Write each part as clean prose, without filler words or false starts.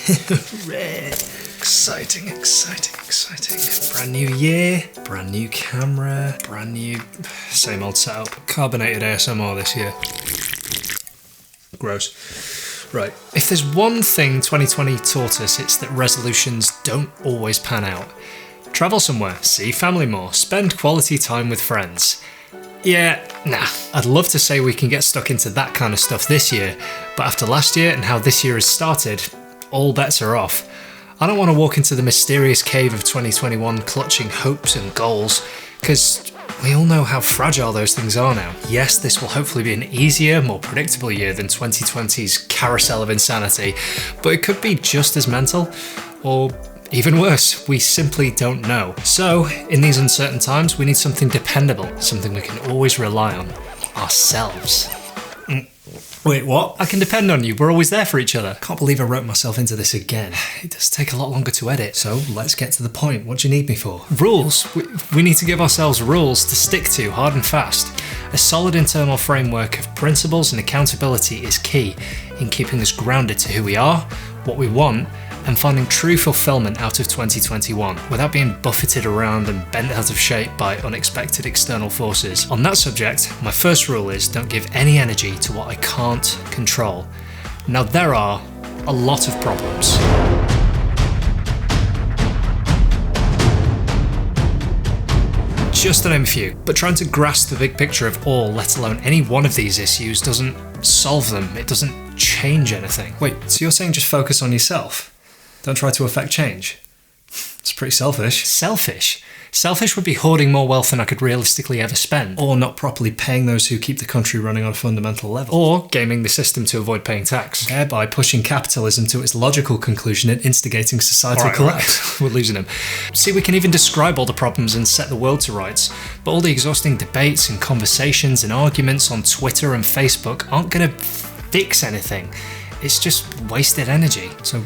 Hooray! Exciting. Brand new year, brand new camera, brand new... same old setup. Carbonated ASMR this year. Gross. Right. If there's one thing 2020 taught us, it's that resolutions don't always pan out. Travel somewhere, see family more, spend quality time with friends. Yeah, nah. I'd love to say we can get stuck into that kind of stuff this year, but after last year and how this year has started, all bets are off. I don't want to walk into the mysterious cave of 2021 clutching hopes and goals, because we all know how fragile those things are now. Yes, this will hopefully be an easier, more predictable year than 2020's carousel of insanity, but it could be just as mental, or even worse, we simply don't know. So, in these uncertain times, we need something dependable, something we can always rely on. Ourselves. Wait, what? I can depend on you, we're always there for each other. Can't believe I wrote myself into this again. It does take a lot longer to edit, so let's get to the point. What do you need me for? Rules. We need to give ourselves rules to stick to, hard and fast. A solid internal framework of principles and accountability is key in keeping us grounded to who we are, what we want, and finding true fulfillment out of 2021 without being buffeted around and bent out of shape by unexpected external forces. On that subject, my first rule is don't give any energy to what I can't control. Now there are a lot of problems. Just to name a few, but trying to grasp the big picture of all, let alone any one of these issues, doesn't solve them, it doesn't change anything. Wait, so you're saying just focus on yourself? Don't try to affect change? It's pretty selfish. Selfish? Selfish would be hoarding more wealth than I could realistically ever spend. Or not properly paying those who keep the country running on a fundamental level. Or gaming the system to avoid paying tax. Thereby pushing capitalism to its logical conclusion and instigating societal collapse. We're losing him. See, we can even describe all the problems and set the world to rights, but all the exhausting debates and conversations and arguments on Twitter and Facebook aren't going to fix anything. It's just wasted energy. So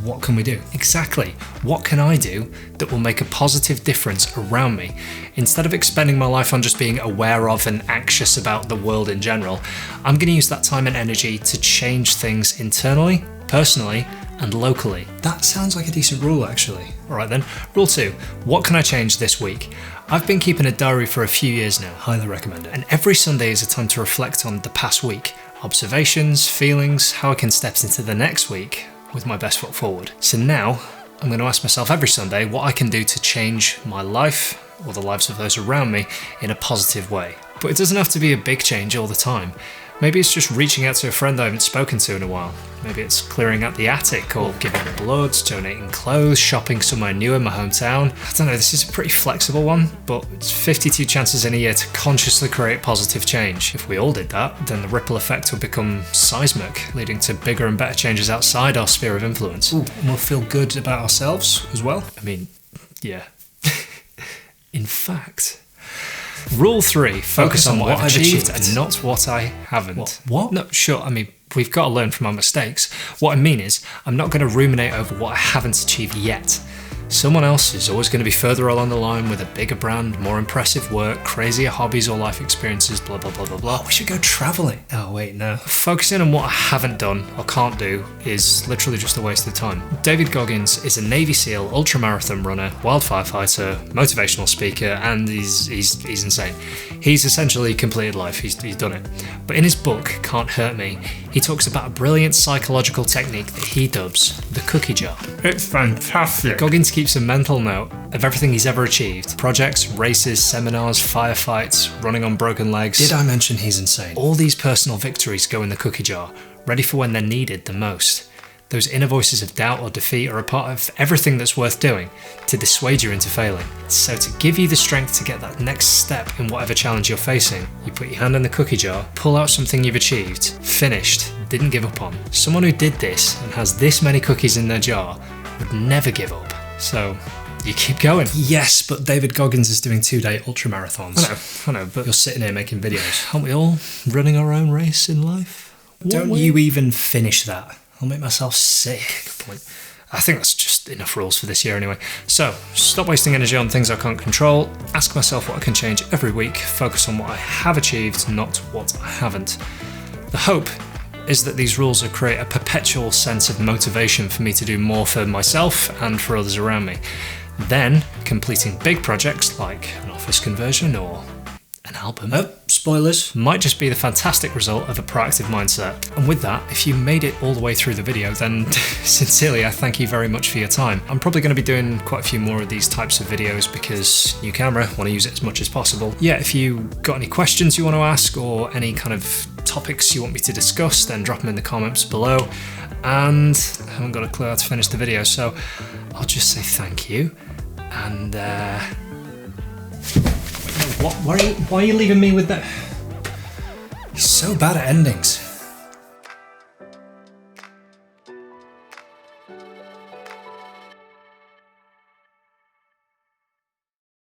what can we do? Exactly. What can I do that will make a positive difference around me? Instead of expending my life on just being aware of and anxious about the world in general, I'm going to use that time and energy to change things internally, personally, and locally. That sounds like a decent rule, actually. Alright then, rule 2. What can I change this week? I've been keeping a diary for a few years now, highly recommend it. And every Sunday is a time to reflect on the past week. Observations, feelings, how I can step into the next week with my best foot forward. So now, I'm going to ask myself every Sunday what I can do to change my life, or the lives of those around me, in a positive way. But it doesn't have to be a big change all the time. Maybe it's just reaching out to a friend I haven't spoken to in a while. Maybe it's clearing out the attic, or giving blood, donating clothes, shopping somewhere new in my hometown. I don't know, this is a pretty flexible one, but it's 52 chances in a year to consciously create positive change. If we all did that, then the ripple effect would become seismic, leading to bigger and better changes outside our sphere of influence. Ooh, and we'll feel good about ourselves as well. I mean, yeah. In fact... Rule 3, focus on what I've achieved and not what I haven't. What? No, sure, I mean, we've got to learn from our mistakes. What I mean is, I'm not going to ruminate over what I haven't achieved yet. Someone else is always going to be further along the line with a bigger brand, more impressive work, crazier hobbies or life experiences, blah blah blah blah blah. Oh, we should go travelling. Oh wait, no. Focusing on what I haven't done or can't do is literally just a waste of time. David Goggins is a Navy SEAL, ultramarathon runner, wildfire fighter, motivational speaker, and he's insane. He's essentially completed life, he's done it. But in his book, Can't Hurt Me, he talks about a brilliant psychological technique that he dubs the cookie jar. It's fantastic. Goggins keeps a mental note of everything he's ever achieved. Projects, races, seminars, firefights, running on broken legs. Did I mention he's insane? All these personal victories go in the cookie jar, ready for when they're needed the most. Those inner voices of doubt or defeat are a part of everything that's worth doing to dissuade you into failing. So to give you the strength to get that next step in whatever challenge you're facing, you put your hand in the cookie jar, pull out something you've achieved, finished, didn't give up on. Someone who did this and has this many cookies in their jar would never give up. So you keep going. Yes, but David Goggins is doing 2-day ultramarathons. I know, but you're sitting here making videos. Aren't we all running our own race in life? Don't you even finish that. I'll make myself sick. Good point. I think that's just enough rules for this year anyway. So, stop wasting energy on things I can't control, ask myself what I can change every week, focus on what I have achieved, not what I haven't. The hope is that these rules will create a perpetual sense of motivation for me to do more for myself and for others around me. Then, completing big projects like an office conversion or an album, spoilers, might just be the fantastic result of a proactive mindset. And with that, if you made it all the way through the video, then sincerely, I thank you very much for your time. I'm probably going to be doing quite a few more of these types of videos because new camera, want to use it as much as possible. Yeah, if you got any questions you want to ask or any kind of topics you want me to discuss, then drop them in the comments below. And I haven't got a clue how to finish the video, so I'll just say thank you. And why are you leaving me with that? He's so bad at endings.